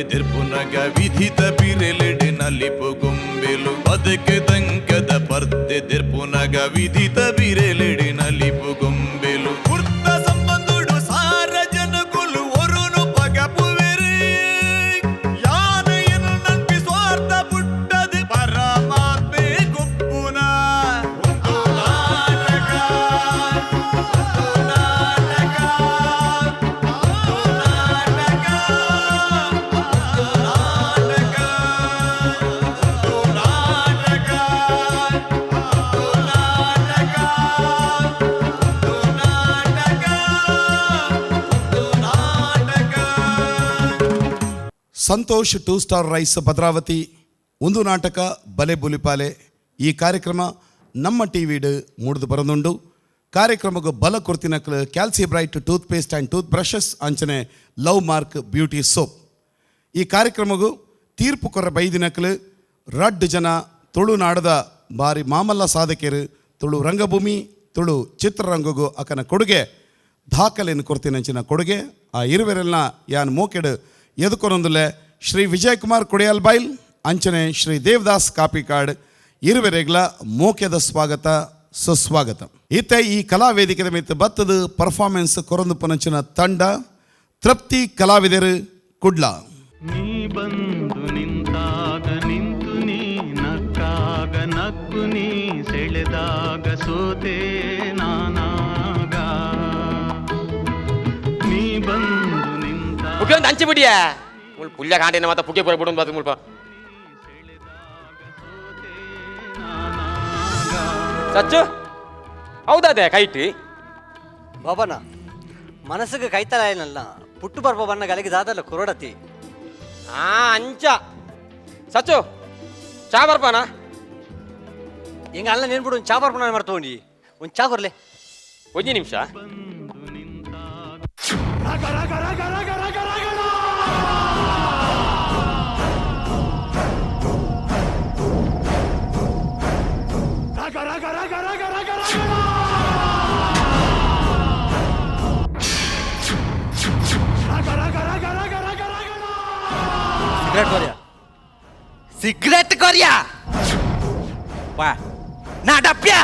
ಎದಿರ್ಪುನಗ ವಿಧಿತ ಬಿರೆಲೆಡೆ ನಲಿಪು ಗೊಂಬೆಲು ಬದುಕೆ ದಂಕದ ಪರ್ದೆದಿರ್ಪುನಗ ವಿಧಿತ ಬಿರೆಲೆಡೆ ನಲಿಪು ಗೊಂಬೆಲು ವೃತ್ತ ಸಂಬಂಧುಡು ಸಾರ ಜನಗುಲು ಒರುನು ಪಗಪುವೆರೆ ಯಾನ ಏನು ನಂಬಿ ಸ್ವಾರ್ಥ ಪುಟ್ಟದು ಪರಮಾತ್ಮೆ ಗೊಪ್ಪುನ ಸಂತೋಷ್ 2 ಸ್ಟಾರ್ ರೈಸ್ ಭದ್ರಾವತಿ ಒಂದು ನಾಟಕ ಬಲೆ ಬುಲಿಪಾಲೆ ಈ ಕಾರ್ಯಕ್ರಮ ನಮ್ಮ ಟಿವಿಡ್ ಮೂಡಿದು ಬರನುಂಡು ಕಾರ್ಯಕ್ರಮಕ್ಕೆ ಬಲ ಕೊರ್ತಿನಕ್ಲು Calcibright toothpaste and tooth brushes ಅಂಚನೆ ಲವ್ ಮಾರ್ಕ್ ಬ್ಯೂಟಿ ಸೋಪ್ ಈ ಕಾರ್ಯಕ್ರಮಗೂ ತೀರ್ಪು ಕೊರ ಬೈದಿನಕ್ಲು ರಡ್ ಜನ ತುಳುನಾಡದ ಬಾರಿ ಮಾಮಲ್ಲ ಸಾಧಕರು ತುಳು ರಂಗಭೂಮಿ ತುಳು ಚಿತ್ರರಂಗಗೂ ಅಕನ ಕೊಡುಗೆ ದಾಖಲೆಯನ್ನು ಕೊರ್ತಿನಂಚಿನ ಕೊಡುಗೆ ಆ ಇರುವೆರೆಲ್ಲ ಯಾನ್ ಮೋಕೆಡು ಎದುಕೊನೊಂದುಲೆ ಶ್ರೀ ವಿಜಯಕುಮಾರ್ ಕೊಡಿಯಾಲ್ ಬೈಲ್ ಅಂಚನೆ ಶ್ರೀ ದೇವದಾಸ್ ಕಾಪಿಕಾಡ್ ಇರುವೆರೆಗ್ಲ ಮೋಕೆದ ಸ್ವಾಗತ ಸುಸ್ವಾಗತ ಇತ್ತೆ ಈ ಕಲಾ ವೇದಿಕೆ ಮಿತ್ತ ಬತ್ತದ ಪರ್ಫಾರ್ಮೆನ್ಸ್ ಕೊರೊಂದು ಪನಂಚಿನ ತಂಡ ತೃಪ್ತಿ ಕಲಾವಿದರು ಕುಡ್ಲ ನೀ ಬಂದು ನಿಂತಾಗ ನಿಂತು ನೀ ನಕ್ಕಾಗ ನಕ್ಕು ನೀ ಸೆಳೆದಾಗ ಸೋತೆ ನಾನಾಗ ನೀ ಬಂದು ಮುಖ್ಯ ಹಂಚಿ ಬಿಡಿಯಾ ಪುಲ್ಯ ಕಾಂಟೇನ ಮಾತ್ರ ಪುಗ್ಗೆ ಪುರ ಬಿಡೋದು ಬಾತು ಮುಲ್ಪ ಸಚ್ಚು ಹೌದಾದೆ ಕೈಟಿ ಬಾಬನ ಮನಸ್ಸಿಗೆ ಕೈತಲ ಏನಲ್ಲ ಪುಟ್ಟು ಬರ್ಬ ಬಣ್ಣ ಗಲಿಗೆ ದಾದಲ್ಲ ಕುರಡತಿ ಅಂಚ ಸಚ್ಚು ಚಾ ಬರ್ಪಾನ ಹಿಂಗ ಅಲ್ಲ ನೆನ್ಬಿಡು ಒಂದು ಚಾ ಬರ್ಬ ಮರ್ತೋಂಡಿ ಒಂದು ಚಾ ಕೊರ್ಲೆ ಒಂದು ನಿಮಿಷ ಸಿಗರೇಟ್ ಕೊರಿಯಾ ವಾ ನಾ ಡಪ್ಪ್ಯ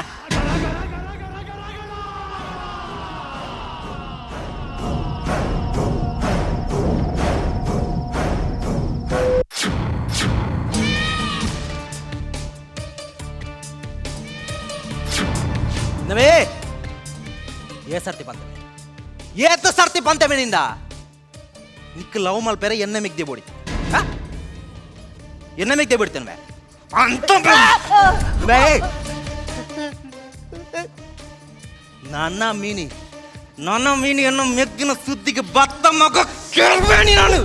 ನವೇ ಸರ್ತಿ ಬಂತವೆ ಏತ ಸರ್ತಿ ಬಂತವೆ ನಿಂದ ನಿಕ್ ಲವ್ ಮಲ್ಪೇರೆ ಎನ್ನ ಮಿಗ್ದೆ ಬೋಡಿ ಎನ್ನ ಮಿಗ್ದೆ ಬಿಡ್ತೇನೆ ಅಂತ ನನ್ನ ಮೀನಿಯನ್ನು ಮೆಗ್ಗಿನ ಸುದ್ದಿಗೆ ಬತ್ತ ಮಗ ಕೇಳಬೇಡಿ ನಾನು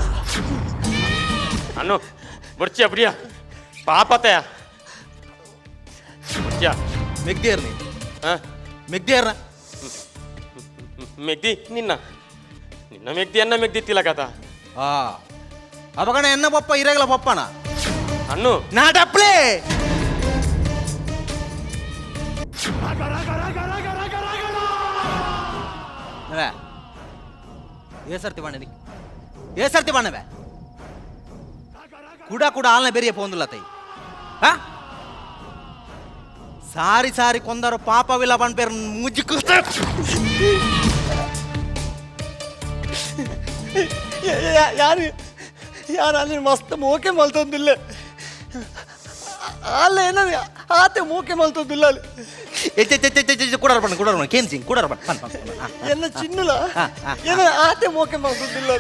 ಅನ್ನು ಬರ್ಚಿಯ ಬಿಡಿಯ ಪಾಪತೆಯ ಮೆಗ್ದೇರ್ ನೀ ಮೆಗ್ದೇರ ಮೆಗ್ದಿ ನಿನ್ನ ಮೆಗ್ದಿ ಅನ್ನ ಮೆಗ್ದಿ ತಿಲಕತ ಅವಗಣ ಎನ್ನ ಪಪ್ಪ ಇರಗಲ ಪಪ್ಪನ ಅನ್ನು ನಾಟಪ್ಲೇ ಏಸರ್ತಿ ಬಣ್ಣದಿ ಏಸರ್ತಿ ಬಣ್ಣವೆ ಕೂಡ ಆಲ್ನ ಬೇರೆ ಪೋಂದುಲ್ಲ ತೈ ಸಾರಿ ಕೊಂದರು ಪಾಪವಿಲ್ಲ ಬಣ್ಣ ಪೇರು ಮುಜ್ಜಿಕ್ಕ ಯಾರು ಅಲ್ಲಿ ಮಸ್ತ್ ಮೋಕೆ ಮಲ್ತೊಂದಿಲ್ಲ ಅಲ್ಲ ಏನ ಆತೆ ಮೋಕೆ ಮಲ್ತೊಂದಿಲ್ಲ ಅಲ್ಲಿ ಕೂಡರ್ ಕೇನ್ ಸಿಂಗ್ ಕೂಡರ್ ಎಲ್ಲ ಚಿನ್ನಲ ಏನ ಆತೆ ಮೋಕೆ ಮಲ್ತೊಂದಿಲ್ಲ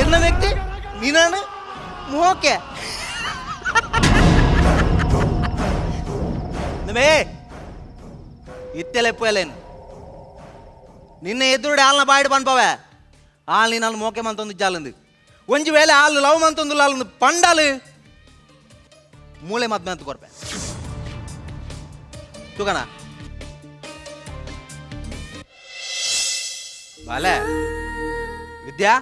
ಎನ್ನ ವ್ಯಕ್ತಿ ನೀನಾನು ಮೋಕೆ ಇತ್ತೆಲೆಪ್ಪಲೇನು ನಿನ್ನೆ ಎದುರುಡೆ ಹಾಲ್ನ ಬಾಯ್ಡು ಬಂದ್ಪವೆ ಹಾಲು ನೀನು ಅಲ್ಲಿ ಮೋಕೆ ಮಂತೊಂದು ಜಾಲಂದು ಒಂಜಿ ವೇಳೆ ಹಾಲು ಲವ್ ಮಂತೊಂದು ಹಾಲು ಪಂಡಾಲು ಮೂಳೆ ಮದ್ಮೆ ಅಂತ ಕೊರ್ಪೆ ತುಗಣ ಬಾಲೆ ವಿದ್ಯಾ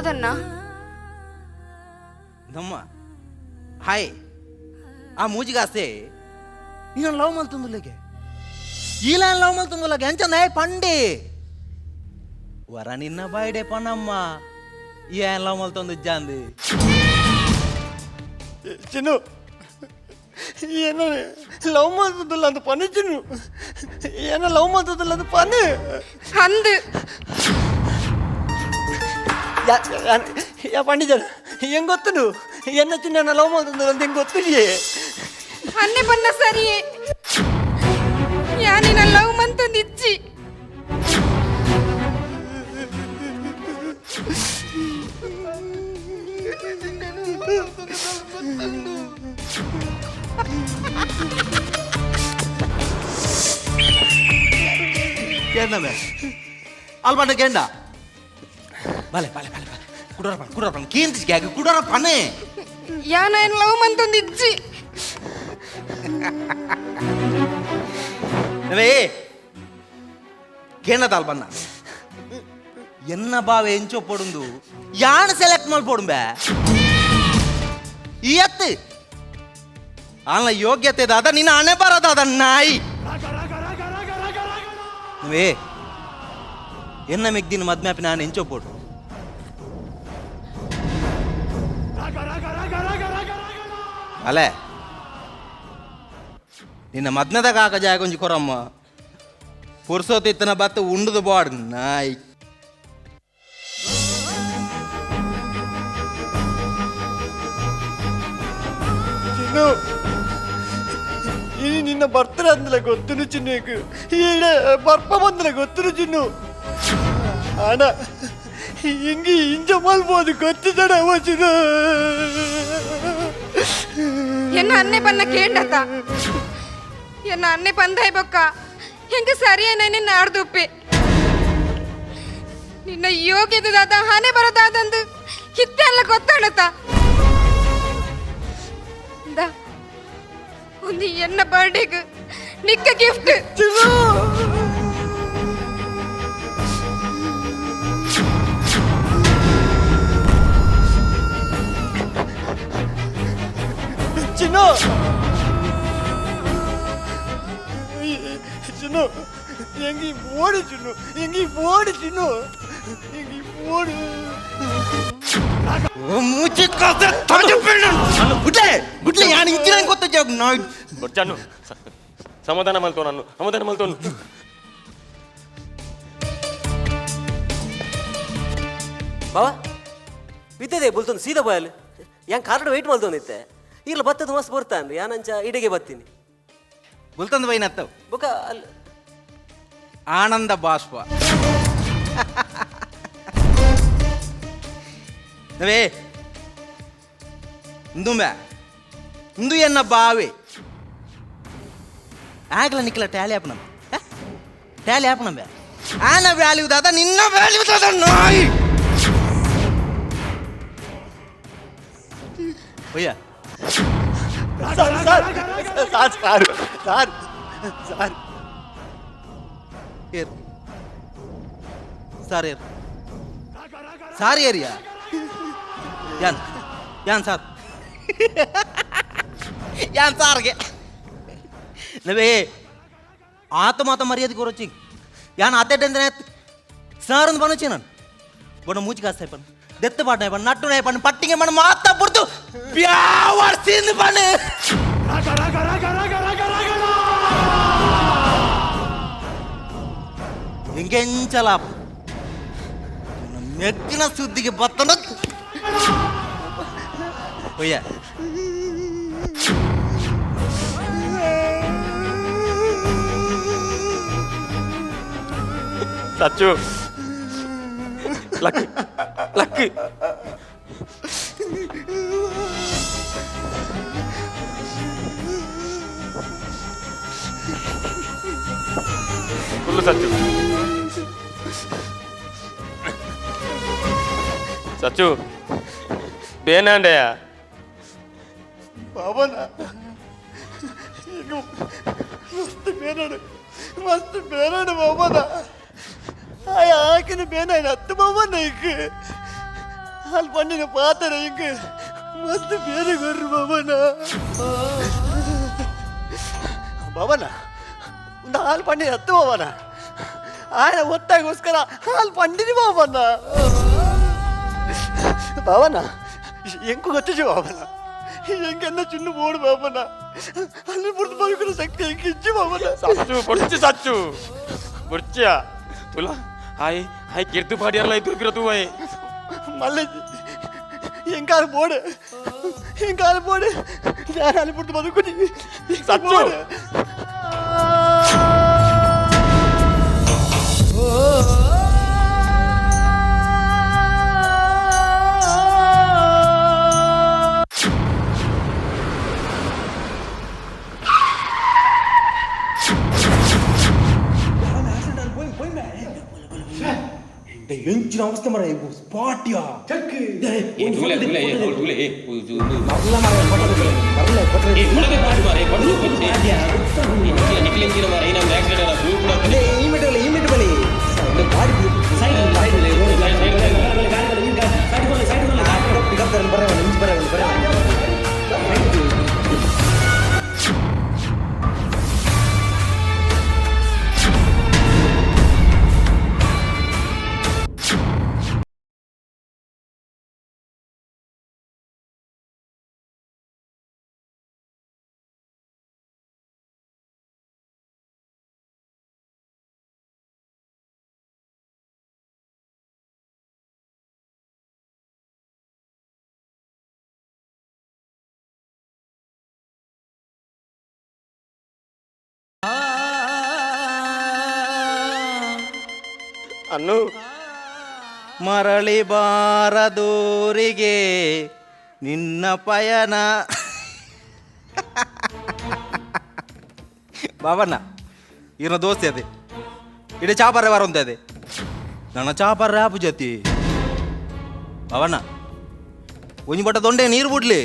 ದಾದಣ್ಣ ನಮ್ಮ ಹಾಯ್ ಆ ಮೂಜಿಗಾಸ್ತೆ ನೀನು ಲವ್ ಮಲ್ತುಂದುಲೆಗೆ ఇలా లవ్ మల్తుందులకి ఎంచంద పండి వర నిన్న బయడే పనమ్మ ఏం లవ్ మల్తుంది జాంది ಚಿನ್ನು ಏನೋ ಲವ್ ಮಾಡ್ತದಲ್ಲ ಅಂತ ಪನ್ನಿ ಚಿನ್ನು ಏನೋ ಲವ್ ಮಾಡ್ತದಲ್ಲ ಅಂತ ಪನ್ನಿ ಅಂದು ಯಾ ಪಂಡಿಜನ ಹೆಂಗ್ ಗೊತ್ತು ನೀವು ಎನ್ನ ಚಿನ್ನ ಲವ್ ಮಾಡ್ತದಲ್ಲ ಅಂತ ಹೆಂಗ್ ಗೊತ್ತಿದೆಯೇ ಅನ್ನೆ ಬನ್ನ ಸರಿಯೇ ಯಾನಿನ ಲವ್ ಮಂತೊಂದಿಚ್ಚಿ ಕೇಂದಮೆ ಅಲ್ಬಂಡ ಕೇಂದ ಬಲೆ ಬಲೆ ಬಲೆ ಬಲೆ ಕುಡರ ಪಣ ಕೇಂದ್ರಿಸಿ ಕ್ಯಾಗ ಕುಡರ ಪಣೆ ಯಾನ ಏನ್ ಲವ್ ಮಂತೊಂದಿಚ್ಚಿ ರೇ ಕೇಂದ ಅಲ್ಬಣ್ಣ ಎನ್ನ ಬಾವ ಎಂಚೋ ಪೊಡುಂದು ಯಾಣ ಸೆಲೆಕ್ಟ್ ಮಾಡಿ ಪೊಡುಂಬೆ ಎತ್ತು ಅಲ್ಲ ಯೋಗ್ಯತೆ ದಾದ ನಿನ್ನ ಹಣೆ ಬರೋದಾದ ನಾಯಿ నువ్వే ఎన్న మెగ్దిన మద్మ్యాపి నాన్న ఎంచోపోడు అలే నిన్న మద్మెద కాక జాగొంజి కొరమ్మ పురుసోతి ఇత్తన బత్త ఉండదు బాడు నాయ్ ಚಿನ್ನು ಈ ನಿನ್ನ ಬರ್ತಾರೆ ಅಂದಲ ಗೊತ್ತು ಚಿನ್ನಕ್ಕೆ ಈಡ ಬರ್ಪ ಬಂದಲ ಗೊತ್ತು ಚಿನ್ನು ಆನ ಹಿಂಗೆ ಇಂಜ ಮಲ್ಬೋದು ಗೊತ್ತಿದ್ದಾನೆ ಅವ ಚಿನ್ನು ಎನ್ನ ಅನ್ನೆ ಬನ್ನ ಕೇಂಡತ ಎನ್ನ ಅನ್ನೆ ಬಂದೈ ಬೊಕ್ಕ ಹೆಂಗ ಸರಿಯೇನೆ ನಿನ್ನ ಆಡ್ದುಪ್ಪೆ ನಿನ್ನ ಯೋಗ್ಯದಾದ ಹಣೆ ಬರೋದಾದಂದು ಹಿತ್ತೆ ಎಲ್ಲ ಗೊತ್ತಾಣತ ಒಂದು ಎನ್ನ ಬರ್ಡೇಗೆ ನಿಕ್ಕ ಗಿಫ್ಟ್ ಚಿನ್ನು ಚಿನ್ನು ಹೆಂಗಿ ಓಡು ಚಿನ್ನು ಹೆಂಗಿ ಓಡು ಚಿನ್ನು ಹೆಂಗಿ ಓಡು ಮೂಚಿ ಕಾಸೆ ತೋಜು ಬಿಡು ಗುಡ್ಲೆ ಗುಡ್ಲೆ ಯಾನ್ ಇಂಚಿನ ಗೊತ್ತ ಜಾಗ ನಾಯ್ ಬರ್ಜಾನು ಸಮಾಧಾನ ಮಲ್ತೋ ನಾನು ಸಮಾಧಾನ ಮಲ್ತೋನು ಬಾವ ಬಿದ್ದದೆ ಬಲ್ತೊಂದು ಸೀದಾ ಬಾಯಲ್ ಯಾನ್ ಕಾರ್ಡ್ ವೆಯ್ಟ್ ಮಲ್ತೊಂದಿತ್ತೆ ಇಲ್ಲ ಬತ್ತದ ಮಸ್ತ್ ಬರ್ತಾನ್ರಿ ಯಾನಂಚ ಇಡೆಗೆ ಬರ್ತೀನಿ ಬುಲ್ತಂದ ಬೈನತ್ತವ್ ಬೊಕ ಅಲ್ಲಿ ಆನಂದ ಬಾಷ್ಪ ನವೇ ಇಂದುಂಬೆ ಇಂದು ಎನ್ನ ಬಾವೆ ಆಗ್ಲ ನಿಕ್ಲ ಟ್ಯಾಲಿ ಆಪ್ ನಮ್ ಟ್ಯಾಲಿ ಆಪ್ ನಮ್ಬೆ ಆನ ವ್ಯಾಲ್ಯೂ ದಾದ ನಿನ್ನ ವ್ಯಾಲ್ಯೂ ದಾದ ನಾಯಿ ಒಯ್ಯ sir sir sir sir sir sir ಏರ್ ಸಾರ್ ಏರ್ ಸಾರ್ ಏರಿಯಾ ಯಾನ್ ಯಾನ್ ಸಾರ್ ಯಾನ್ ಸಾರ್ಗೆ ನವೇ ಆತ ಮಾತ ಮರ್ಯಾದೆ ಕೊರಚಿ ಯಾನ್ ಆತೇಟಂದ್ರೆ ಸಾರ್ ಅಂತ ಬನಚಿ ನಾನು ಬಣ್ಣ ಮೂಚಿ ಕಾಸ್ತಾಯಿ ಪನ್ ದೆತ್ತ ಪಾಟ್ನಾಯ್ ಪನ್ ನಟ್ಟು ನಾಯ್ ಪನ್ ಪಟ್ಟಿಗೆ ಮಣ್ಣು ಮಾತಾ ಬಿಡ್ತು ಬ್ಯಾವರ್ಸಿಂದ ಪನ್ ಹೆಂಗೆಂಚಲ ಮೆಕ್ಕಿನ ಸುದ್ದಿಗೆ ಬತ್ತನ ಒಯ್ಯ సచ్చు లక్ లక్ ఫుల్ సచ్చు సచ్చు పేనండయా ಬಾಬನ ಈಗ ಮಸ್ತ್ ಬೇನಾಡು ಬಾಬನ ಆಕಿನ ಬೇನಾಯ್ನ ಹತ್ತು ಬಾಬನ ಈಗ ಹಾಲು ಪಂಡಿನ ಪಾತ್ರ ಹಿಂಗೆ ಮಸ್ತ್ ಬೇರೆ ಬರ್ರಿ ಬಾಬನ ಒಂದು ಹಾಲು ಪಂಡಿನ ಹತ್ತು ಬಾಬನ ఆయన ఒత్తాగోస్కర హాల్ పండిని బాబన్న బాబన్న ఎంకు వచ్చి బాబన్న ఎంకన్నా చిన్న పోడు బాబన్న అన్ని పుట్టు పలుకున్న శక్తి ఎంకి ఇచ్చి బాబన్న సచ్చు పొడిచి సచ్చు పొడిచా तुला हाय हाय कीर्ती पाडियाला इथून फिरतो आहे మళ్ళీ ఎంకాలు పోడు జ్ఞానాలు పుట్టు పలుకుని సచ్చు ఎంచిన అవస్థ మరి స్పాట్యా అన్ను ಮರಳಿ ಬಾರದೂರಿಗೆ ನಿನ್ನ ಪಯಣ ಬಾಬಣ್ಣ ఈయన దోస్తే అది ఇటు చాపర్రే వారు ఉంది అది నన్న చాపర్రే ఆపు జతి బాబಣ್ಣ ಒಂಜಿ ಬಟ್ಟ ದೊಂಡೆ ನೀರು ಬಿಡ್ಲಿ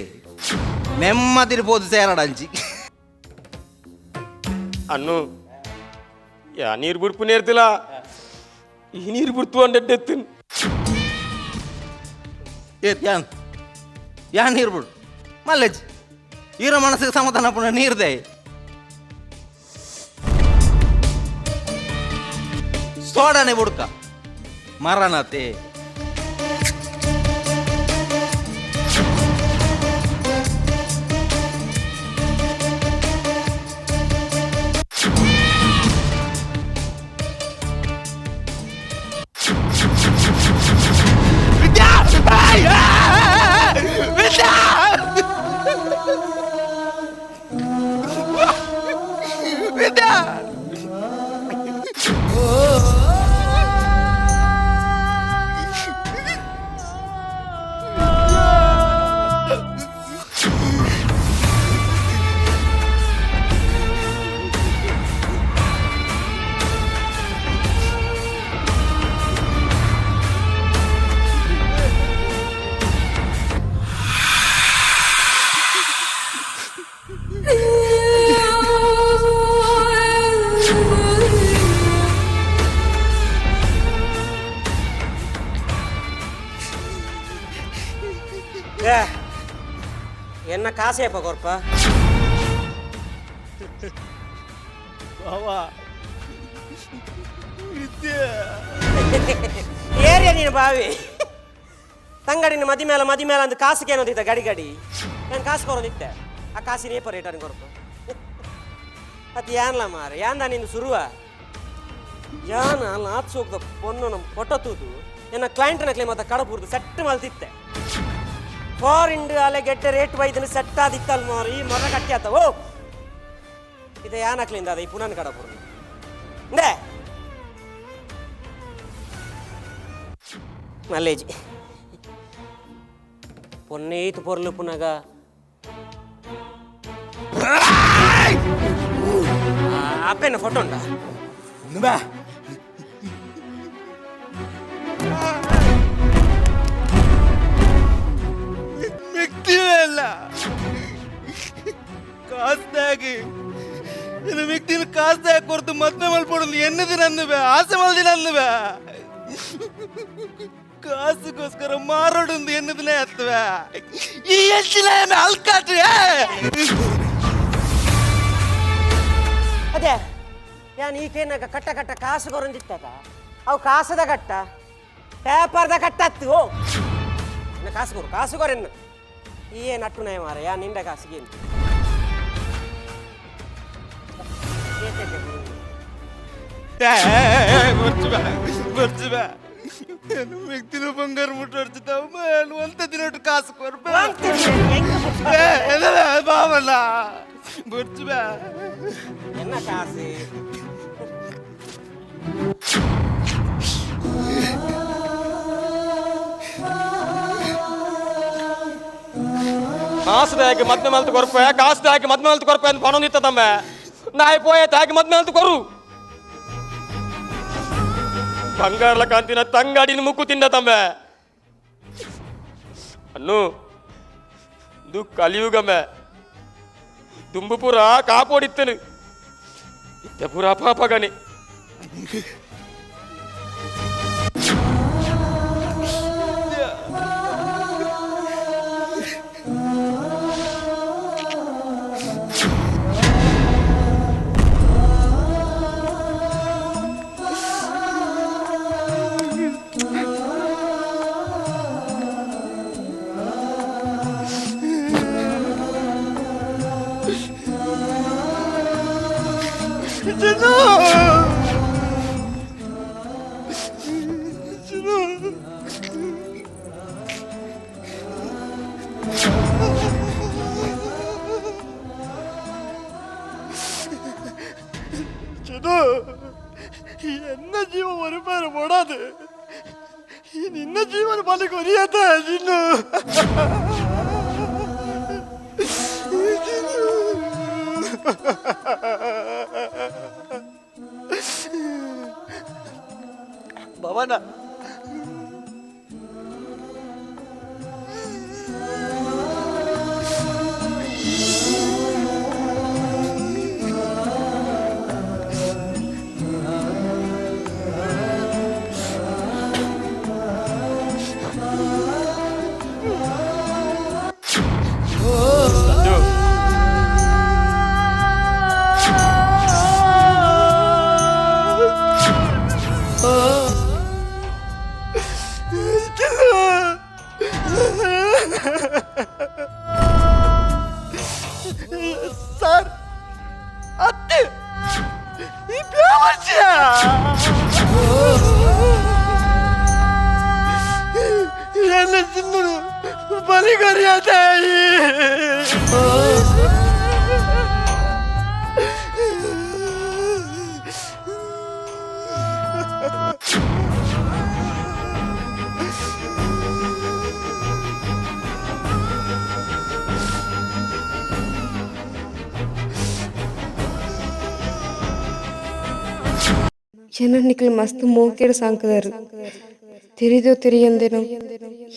ನೆಮ್ಮದಿರ್ಬೋದು ಸೇರಡಂಚಿ అన్ను యా నీరు బుడుపు నేర్తిలా ఈ నీరు బుడుతు అంటే ఎత్తును ಯಾನ್ ನೀರು ಬಿಡು ಮಲ್ಲೇಜ್ ಇರೋ ಮನಸ್ಸಿಗೆ ಸಮಾಧಾನ ಪುನಃ ನೀರ್ದೆ ಸೋಡಾನೆ ಬುಡ್ಕ ಮರನತೆ என்ன காசேப்பா கொர்ப்பா ಏರಿಯಾ ನೀನು ಬಾವಿ ತಂಗಡಿನ ಮದಿ ಮೇಲೆ ಅಂದು ಕಾಸಿಗೆ ಏನೋದಿತ್ತ ಗಡಿ ನಾನು ಕಾಸು ಕೊರೋದಿತ್ತೆ ಆ ಕಾಸಿನ ಏಪ ರೇಟನ್ನು ಕೊರತು ಅದು ಏನ್ಲ ಮಾರ ಯಾಂದ ನೀನು ಸುರುವ ಯಾನ ಲಾತ್ ಸೋಗ್ದ ಪೊನ್ನು ನಮ್ಮ ಫೋಟೋ ತೂದು ನನ್ನ ಕ್ಲೈಂಟ್ನ ಕ್ಲೇಮ್ ಅದ ಕಡಪುರ್ದು ಸೆಟ್ ಮಲ್ತಿತ್ತೆ ಫಾರಿಂಡ್ ಅಲೆ ಗೆಡ್ಡೆ ರೇಟ್ ವೈದನು ಸೆಟ್ ಆದಿತ್ತಲ್ ಮಾರು ಈ ಮರ ಕಟ್ಟಿ ಆತವೋ ಇದು ಯಾನಕ್ಲಿಂದ ಅದ ಈ ಪುನನ್ ಕಡಪುರ್ದು ಇಂದೇ మల్లేజీ పొన్నీతి పొరలు పునగా అప్పైన ఫోటో ఉందా నువ్వా ಮಿಕ್ತಿಲ್ಲ ಕಾಸ್ದಾಗಿ ಇದು ಮಿಕ್ತಿನ ಕಾಸ್ದಾಗ ಕೊರ್ತು ಮತ್ತೆ ಮಲ್ಪಡೋದು ಎನ್ನದಿ ನನ್ನುವೆ ಆಸೆ ಮಲ್ದಿ ನನ್ನುವೆ ಕಾಸುಗೋಸ್ಕರ ಮಾರೋಡೊಂದು ಎನ್ನುದನ್ನೇ ಅತ್ವ ಈ ಹೆಚ್ಚಿನ ಅಲ್ಕಾಟ್ರಿ ಅದೇ ಯಾನ್ ಈಕೇನಾಗ ಕಟ್ಟ ಕಟ್ಟ ಕಾಸು ಕೊರಂದಿತ್ತಾಗ ಅವು ಕಾಸದ ಕಟ್ಟ ಪೇಪರ್ದ ಕಟ್ಟತ್ತು ಕಾಸು ಕೊರೆನ್ನು ಏನ್ ಅಟ್ಟುನಾಯ ಮಾರ ಯಾ ನಿಂಡ ಕಾಸಿಗೆ ವ್ಯಕ್ತಿನ ಬಂಗಾರ ಮುಟ್ಟಾಡ್ತಿದ್ದಾವ ಅಂತ ದಿನ ಕಾಸು ಬಾವಲ್ಲ ಬರ್ತೀವ ಎನ್ನ ಕಾಸು ಕಾಸು ದಾಗಿ ಮದ್ಮೆ ಮಲ್ತು ಕೊರಪೆ ಕಾಸು ದಾಗಿ ಮದ್ಮೆ ಮಲ್ತು ಕೊರಪೆ ಅಂತ ಪಣೊಂದಿತ್ತ ತಮ್ಮ ನಾಯಿ ಪೋಯೆ ತಾಗಿ ಮದ್ಮೆ ಮಲ್ತು ಕೊರು ಬಂಗಾರಲ ಕಾಂತಿನ ತಂಗಾಡಿನ ಮುಕ್ಕು ತಿಂದ ತಮ್ಮ ಅನ್ನು ಇದು ಕಲಿಯುಗಮ್ಮೆ ದುಂಬು ಪುರ ಕಾಪೋಡಿತ್ತನು ಇತ್ತ ಪುರ ಪಾಪಗನಿ എന്ന ജീവൻ ഒരു പേര് പോടാതെ നിന്ന ജീവൻ പല കൊരിയാത്ത ചിന്നു ಭವನ ಸರ್ ಅತ್ತೆ ಈ ಬೇವರ್ಷ ಎಲ್ಲ ಚಿನ್ನು ಬಲಿಗರಿಯಾದ ಜನ ನಿಕ್ಲು ಮಸ್ತ್ ಮೋಕೆಡ್ ಸಾಂಕದಾರು ತಿರಿದೋ ತಿರಿಯಂದೇನೋ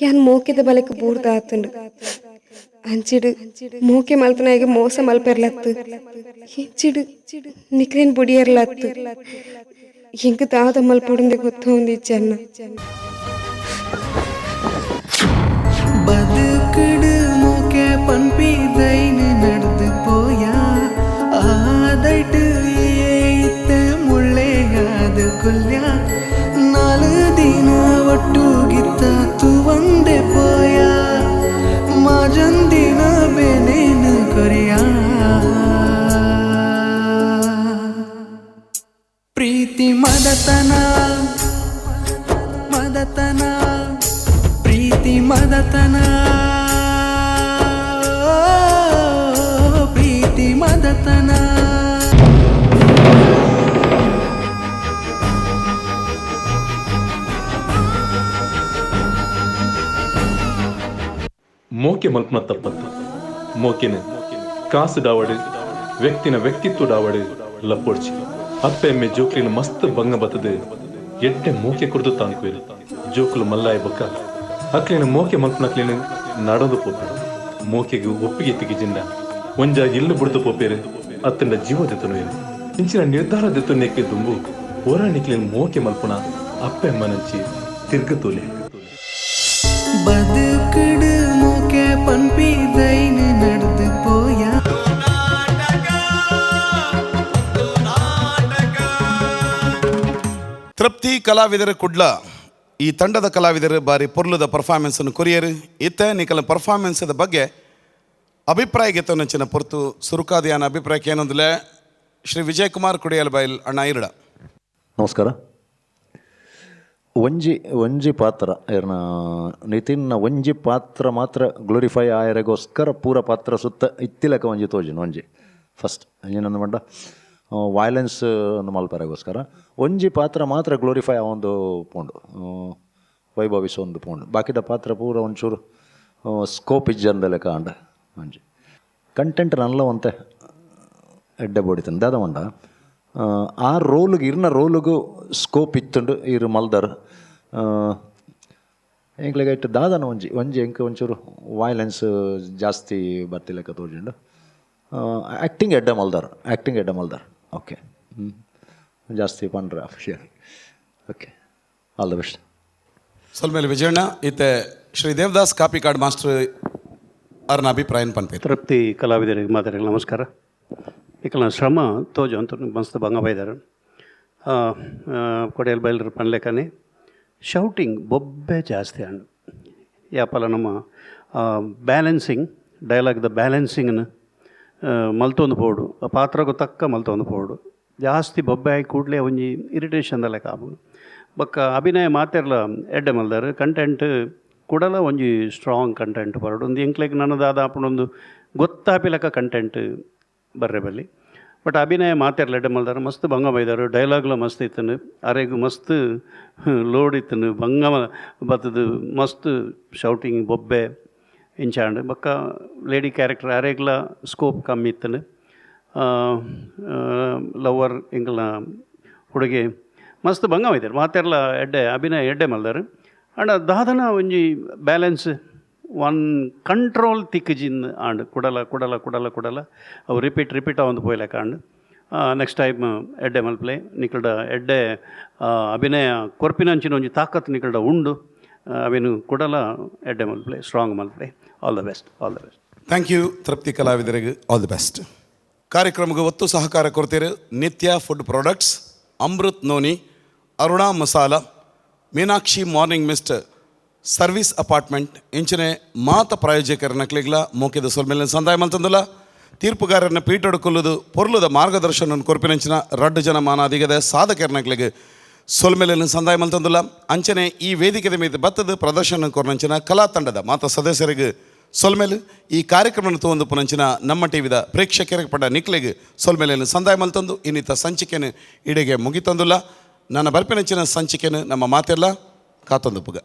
ಯಾನ್ ಮೋಕೆದ ಬಲಕ್ಕೆ ಬೂರ್ದ ಆತಂಡು ಅಂಚಿಡು ಮೋಕೆ ಮಲ್ತನಾಗ ಮೋಸ ಮಲ್ಪೆರ್ಲತ್ತು ಹೆಚ್ಚಿಡು ನಿಕ್ಲೇನ್ ಬುಡಿಯರ್ಲತ್ತು ಹೆಂಗ ದಾದ ಮಲ್ಪೊಡಂದೆ ಗೊತ್ತೊಂದಿ ಚೆನ್ನ ಬದುಕಡು ಮೋಕೆ ಪನ್ಪಿದೈನು ನಡೆದು போயா ஆதட்டு ஏத்த முள்ளையாத கொல்யா நாலு ದಿನ ಒಟ್ಟುಗಿತ್ತು ಒಂದೇ போயா ಮಾಜಂದಿನ ಬೇನೇನು ಕೊರಿಯಾ ಪ್ರೀತಿ ಮದತನ ಮದತನ ಪ್ರೀತಿ ಮದತನ ಪ್ರೀತಿ ಮದತನ ಮೋಕೆ ಮಲ್ಪನ ತಪ್ಪತ್ತು ಮೋಕೆನ ಕಾಸು ಡಾವಡು ವ್ಯಕ್ತಿನ ವ್ಯಕ್ತಿತ್ವ ಡಾವಡು ಲಪ್ಪೊಡ್ಚಿ ಅಪ್ಪೆಮ್ಮೆ ಜೋಕ್ಲಿನ ಮಸ್ತ್ ಭಂಗ ಬತ್ತದು ಎಡ್ಡೆ ಮೋಕೆ ಕುಡ್ದು ತಾಂಕುವೆರು ಜೋಕ್ಲು ಮಲ್ಲಾಯ ಬೊಕ್ಕ ಅಕ್ಲಿನ ಮೋಕೆ ಮಲ್ಪನಕ್ಲಿನ ನಡೆದು ಪೋಪೇರು ಮೋಕೆಗೆ ಒಪ್ಪಿಗೆ ತೆಗಿಜಿಂಡ ಒಂಜಾಗಿ ಇಲ್ಲು ಬಿಡ್ದು ಪೋಪೇರು ಅತ್ತಂಡ ಜೀವದೆತ್ತನು ಇಂಚಿನ ನಿರ್ಧಾರದೆತ್ತು ನೆಕ್ಕೆ ದುಂಬು ಹೋರಾಣಿಕ್ಲಿನ ಮೋಕೆ ಮಲ್ಪನ ಅಪ್ಪೆಮ್ಮನಂಚಿ ತಿರ್ಗತೋಲೆ ಬದುಕುಡು ಮೂಕೆ ಪನ್ಪಿದೈನು ನಡೆದು ಪೋಯ ತೃಪ್ತಿ ಕಲಾವಿದರ ಕುಡ್ಲ ಈ ತಂಡದ ಕಲಾವಿದರು ಬಾರಿ ಪೊರ್ಲುದ ಪರ್ಫಾರ್ಮೆನ್ಸನ್ನು ಕೊರಿಯರು ಇತ್ತ ನಿಕಲ ಪರ್ಫಾರ್ಮೆನ್ಸದ ಬಗ್ಗೆ ಅಭಿಪ್ರಾಯ ಗೆತ್ತನಂಚಿನ ಪೊರ್ತು ಸುರುಕಾದಿಯಾನ ಅಭಿಪ್ರಾಯಕ್ಕೆ ಏನೊಂದಿಲ್ಲ ಶ್ರೀ ವಿಜಯಕುಮಾರ್ ಕುಡಿಯಲ್ ಬೈಲ್ ಅಣ್ಣ ಇರಡ. ನಮಸ್ಕಾರ. ಒಂಜಿ ಪಾತ್ರ ಏರ್ನ ನಿತಿನ್ನ ಒಂಜಿ ಪಾತ್ರ ಮಾತ್ರ ಗ್ಲೋರಿಫೈ ಆಯರೆಗೋಸ್ಕರ ಪೂರ ಪಾತ್ರ ಸುತ್ತ ಇತ್ತಿಲಕ ಒಂಜಿ ತೋಜಿನ ಒಂಜಿ ಫಸ್ಟ್ ಏನಂದು ಮಂಡ ವೈಲೆನ್ಸ್ ಮಲ್ಪರೆಗೋಸ್ಕರ ಒಂಜಿ ಪಾತ್ರ ಮಾತ್ರ ಗ್ಲೋರಿಫೈ ಆವೊಂದು ಪೋಂಡು ವೈಭವಿಸೊಂದು ಪೋಂಡು ಬಾಕಿದ ಪಾತ್ರ ಪೂರ ಒಂಚೂರು ಸ್ಕೋಪ್ ಇಜ್ಜಂದ ಲೆಕ್ಕ ಅಂಡ ಒಂಜಿ ಕಂಟೆಂಟ್ ನಲ್ಲ ಒಂತೆ ಎಡ್ಡೆ ಬೋಡಿತಂದು ದಾದ ಮಂಡ ಆ ರೋಲಿಗೆ ಇರ್ನ ರೋಲಿಗೂ ಸ್ಕೋಪ್ ಇತ್ತುಂಡು ಇರು ಮಲ್ದರ್ ಎಂಕ್ಲೆಗೆ ಇಟ್ಟು ದಾದನ ಒಂಜಿ ಎಂಕ ಒಂಚೂರು ವೈಲೆನ್ಸ್ ಜಾಸ್ತಿ ಬರ್ತಿಲೆಕ್ಕ ತೋಜಿಂಡು ಆ್ಯಕ್ಟಿಂಗ್ ಎಡ್ಡೆ ಮಲ್ದಾರ್ ಓಕೆ ಜಾಸ್ತಿ ಪಂಡ್ರ official okay all the best. ಸ್ವಲ್ಪ ಮೇಲೆ ವಿಜಯಣ್ಣ ಇತ್ತೆ ಶ್ರೀ ದೇವದಾಸ್ ಕಾಪಿ ಕಾರ್ಡ್ ಮಾಸ್ಟರ್ ಅವ್ರನ್ನ ಅಭಿಪ್ರಾಯ ಪನ್ಪೇರು. ತೃಪ್ತಿ ಕಲಾವಿದರಿಗೆ ಮಾತಾಡಿ ನಮಸ್ಕಾರ. ಇಕಲ ಶ್ರಮ ತೋಜು ಅಂತ ಮಸ್ತ್ ಬಂಗ ಬೈದಾರೆ ಕೊಡೆಯಲ್ಲಿ ಬೈಲ್ರ ಪನ್ಲೆಕ್ಕನೆ ಶೌಟಿಂಗ್ ಬೊಬ್ಬೆ ಜಾಸ್ತಿ ಹಣ್ಣು ಯಾಪಲ್ಲ ನಮ್ಮ ಬ್ಯಾಲೆನ್ಸಿಂಗ್ ಡೈಲಾಗ್ದ ಬ್ಯಾಲೆನ್ಸಿಂಗ್ನ ಮಲ್ತೊಂದು ಪೋಡು ಆ ಪಾತ್ರಗೂ ತಕ್ಕ ಮಲ್ತೊಂದು ಪೋಡು ಜಾಸ್ತಿ ಬೊಬ್ಬೆ ಆಗಿ ಕೂಡಲೇ ಒಂಜಿ ಇರಿಟೇಷನ್ದಲ್ಲ ಕಾಬು ಬೊಕ್ಕ ಅಭಿನಯ ಮಾತೆರ್ಲ ಎಡ್ಡೆ ಮಲ್ದಾರು ಕಂಟೆಂಟ್ ಕೂಡಲ ಒಂಜಿ ಸ್ಟ್ರಾಂಗ್ ಕಂಟೆಂಟ್ ಬರೋಡು ಒಂದು ಎಂಕ್ಲೆಗ್ ನನ್ನದಾದ ಅಪ್ಪನೊಂದು ಗೊತ್ತಾಪಿಲಕ ಕಂಟೆಂಟ್ ಬರ್ರೆ ಬಲ್ಲಿ ಬಟ್ ಅಭಿನಯ ಮಾತೆರ್ಲ ಎಡ್ಡೆ ಮಲ್ದಾರು ಮಸ್ತ್ ಭಂಗ ಬೈದಾರು ಡೈಲಾಗ್ಲ ಮಸ್ತ್ ಇತ್ತನು ಅರೆಗು ಮಸ್ತ್ ಲೋಡ್ ಇತ್ತನು ಭಂಗ ಬತ್ತದು ಮಸ್ತ್ ಶೌಟಿಂಗ್ ಬೊಬ್ಬೆ ಇಂಚಾಂಡು ಬೊಕ್ಕ ಲೇಡಿ ಕ್ಯಾರೆಕ್ಟರ್ ಅರೆಗ್ಲ ಸ್ಕೋಪ್ ಕಮ್ಮಿ ಇತ್ತನು ಲವರ್ ಇಂಗ್ಲ ಹುಡುಗಿ ಮಸ್ತ್ ಭಂಗ ಬೈದಾರು ಮಾತೆರ್ಲ ಎಡ್ಡೆ ಅಭಿನಯ ಎಡ್ಡೆ ಮಲ್ದಾರು ಅಂಡ್ ದಾದನ ಒಂಜಿ ಬ್ಯಾಲೆನ್ಸ್ ಒನ್ ಕಂಟ್ರೋಲ್ ತಿಕ್ಕಜಿನ್ ಆಂಡ್ ಕುಡಲ ಅವು ರಿಪೀಟ್ ಒಂದು ಪೋಯ್ಲೆಕ್ಕ ಆಂಡ್ ನೆಕ್ಸ್ಟ್ ಟೈಮ್ ಎಡ್ಡೆ ಮಲ್ಪ್ಲೆ ನಿಕಲ್ಡ ಎಡ್ಡೆ ಅಭಿನಯ ಕೊರ್ಪಿನಂಚಿನ ಒಂಜಿ ತಾಕತ್ ನಿಕಲ್ಡ ಉಂಡು ಅವೇನು ಕುಡಲ ಎಡ್ಡೆ ಮಲ್ಪ್ಲೆ ಸ್ಟ್ರಾಂಗ್ ಮಲ್ಪ್ಲೆ. All the best. Thank you ತೃಪ್ತಿ ಕಲಾವಿದರಿಗೆ ಆಲ್ ದಿ ಬೆಸ್ಟ್. ಕಾರ್ಯಕ್ರಮಕ್ಕೆ ಒತ್ತು ಸಹಕಾರ ಕೊಡ್ತೀರಿ ನಿತ್ಯ food products, Amrit noni, Aruna masala, Meenakshi morning mist service apartment ಇಂಚಿನ ಮಾತ ಪ್ರಾಯೋಜಕರ ನಕ್ಲಿಗ್ಲ ಮೋಕೆದ ಸೊಲ್ಮೇಲಿನ ಸಂದಾಯ ಮಲ್ತಂದಲ್ಲ ತೀರ್ಪುಗಾರರನ್ನ ಪೀಠೊಡ್ಕೊಳ್ಳೋದು ಪೊರ್ಲುದ ಮಾರ್ಗದರ್ಶನ ಕೊರ್ಪಿನಂಚಿನ ರಡ್ಡು ಜನ ಮಾನಾದಿಗದ ಸಾಧಕರ ನಕ್ಲಿಗೆ ಸೊಲ್ಮೇಲಿನ ಸಂದಾಯ ಮಲ್ತಂದಲ್ಲ ಅಂಚನೆ ಈ ವೇದಿಕೆದ ಮೇಲೆ ಬತ್ತದ ಪ್ರದರ್ಶನ ಕೊರ್ನಂಚಿನ ಕಲಾ ತಂಡದ ಮಾತ ಸದಸ್ಯರಿಗೆ ಸೊಲ್ಮೇಲೆ ಈ ಕಾರ್ಯಕ್ರಮವನ್ನು ತಗೊಂಡು ಪುನಂಚಿನ ನಮ್ಮ ಟಿವಿದ ಪ್ರೇಕ್ಷಕರಿಗೆ ಪಡ ನಿಕ್ಲೆಗೆ ಸೊಲ್ಮೇಲಿನ ಸಂದಾಯ ಮಲ್ತಂದು ಇನ್ನಿತ ಸಂಚಿಕೆಯನ್ನು ಇಡೆಗೆ ಮುಗಿತಂದುಲ್ಲ ನನ್ನ ಬರ್ಪಿನಂಚಿನ ಸಂಚಿಕೆಯನ್ನು ನಮ್ಮ ಮಾತೆಲ್ಲ ಕಾತೊಂದು ಪುಗ